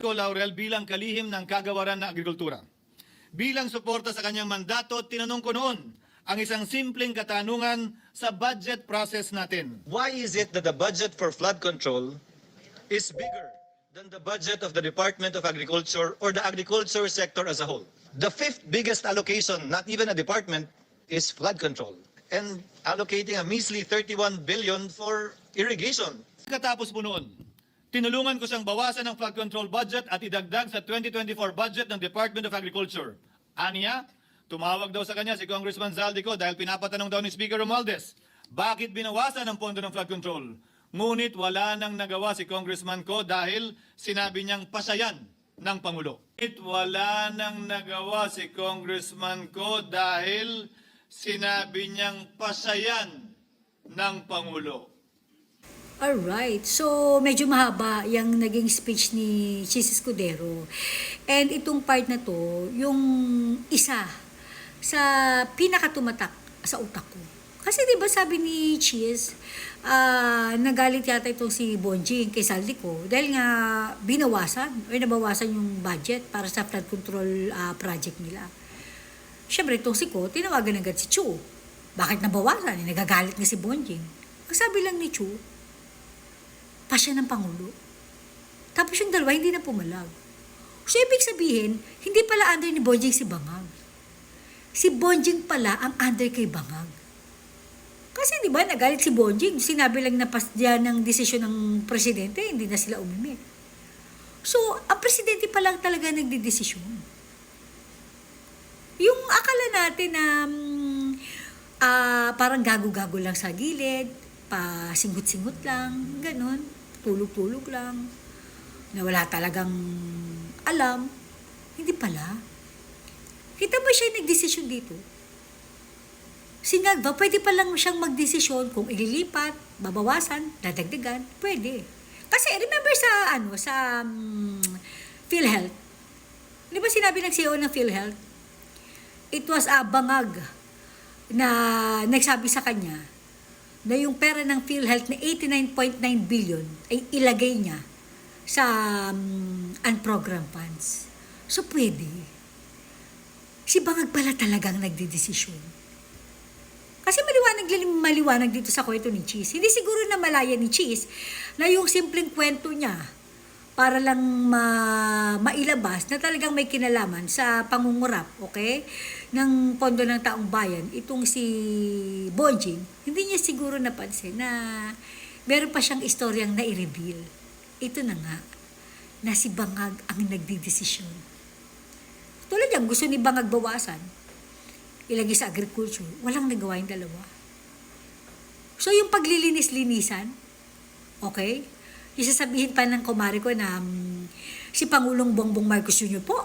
Ko Laurel bilang kalihim ng kagawaran ng agrikultura. Bilang suporta sa kanyang mandato, tinanong ko noon ang isang simpleng katanungan sa budget process natin. Why is it that the budget for flood control is bigger than the budget of the Department of Agriculture or the agriculture sector as a whole? The fifth biggest allocation, not even a department, is flood control. And allocating a measly 31 billion for irrigation. Katapos po noon, tinulungan ko siyang bawasan ng flood control budget at idagdag sa 2024 budget ng Department of Agriculture. Aniya, tumawag daw sa kanya si Congressman Zaldico dahil pinapatanong daw ni Speaker Romualdez, bakit binawasan ang pondo ng flood control? Ngunit wala nang nagawa si Congressman ko dahil sinabi niyang pasayan ng Pangulo. Wala nang nagawa si Congressman ko dahil sinabi niyang pasayan ng Pangulo. Alright, so medyo mahaba yung naging speech ni Chis Escudero. And itong part na to, yung isa sa pinakatumatak sa utak ko. Kasi diba sabi ni Chis, nagalit yata itong si Bonjing kay Saldico dahil nga nabawasan yung budget para sa flood control project nila. Siyempre itong si Ko, tinawagan agad si Chu. Bakit nabawasan? Nagagalit nga si Bonjing. Ang sabi lang ni Chu, pasya ng Pangulo. Tapos yung dalawa, hindi na pumalag. So, ibig sabihin, hindi pala under ni Bonjing si Bangag. Si Bonjing pala ang under kay Bangag. Kasi di ba, nagalit si Bonjing, sinabi lang na pasya ng desisyon ng presidente, hindi na sila umimik. So, ang presidente pa lang talaga nagdidesisyon. Yung akala natin na parang gago-gago lang sa gilid, pasingot-singot lang, ganun. Tulog-tulog lang, na wala talagang alam, hindi pala. Kita ba siya nagdesisyon dito? Sinagba, pwede pa lang siyang magdesisyon kung ililipat, babawasan, dadagdagan, pwede. Kasi remember sa PhilHealth, di ba sinabi ng CEO ng PhilHealth, it was Bangag na nagsabi sa kanya, na yung pera ng PhilHealth na 89.9 billion ay ilagay niya sa unprogrammed funds. So, pwede. Si Bangag pala talagang nagdidesisyon. Kasi maliwanag dito sa kwento ni Chis. Hindi siguro na malaya ni Chis na yung simpleng kwento niya para lang mailabas na talagang may kinalaman sa pangungurap, okay, ng pondo ng taong bayan, itong si Bonjing, hindi niya siguro napansin na meron pa siyang istoryang na-i-reveal. Ito na nga, na si Bangag ang nagdidesisyon. Tulad yan, gusto ni Bangag bawasan, ilagay sa agriculture, walang nagawa yung dalawa. So yung paglilinis-linisan, okay, isasabihin pa ng kumari ko na si Pangulong Bongbong Marcos Jr. po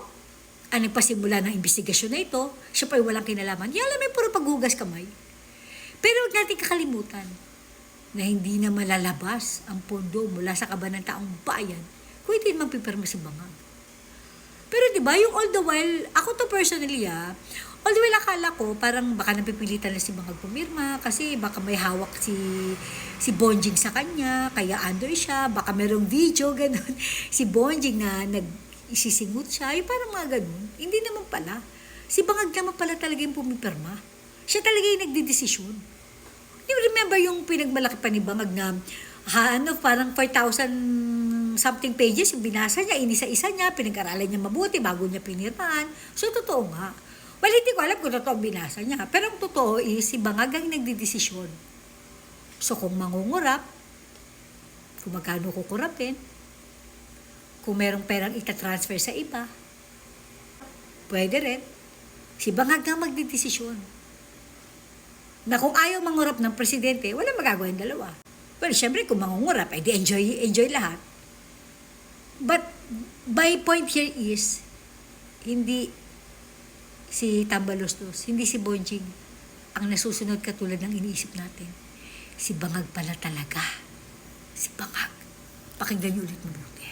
ang nagpasimula ng investigasyon na ito, siya pa ay walang kinalaman. Yan alam, may puro paghugas kamay. Pero huwag natin kakalimutan na hindi na malalabas ang pondo mula sa kaban ng taong bayan kung hindi naman pipirma si Bangag. Pero diba, yung all the while, ako to personally all the while akala ko parang baka napipilitan na si Bangag pumirma kasi baka may hawak si Bonjing sa kanya, kaya under siya, baka merong video, ganun. Si Bonjing na nag-isisingot siya, yung parang mga ganun. Hindi naman pala. Si Bangag naman pala talaga yung pumipirma. Siya talaga yung nagdidesisyon. You remember yung pinagmalaki pa ni Bangag na parang 4,000 something pages yung binasa niya, inisa-isa niya, pinag-aralan niya mabuti bago niya pinirmahan. So, totoo nga. Well, hindi ko alam kung totoo ang binasa niya. Pero ang totoo is, si Bangag ang nagdidesisyon. So, kung mangungurap, kung magkano kukurapin, kung merong perang itatransfer sa iba, pwede rin. Si Bangag ang magdidesisyon. Na kung ayaw mangurap ng presidente, wala magagawa yung dalawa. Well, syempre, kung mangungurap, ay di enjoy lahat. But, my point here is, hindi si Tambalostos, hindi si Bonjing ang nasusunod katulad ng iniisip natin. Si Bangag pala talaga. Si Bangag. Pakinggan niyo ulit mabuti.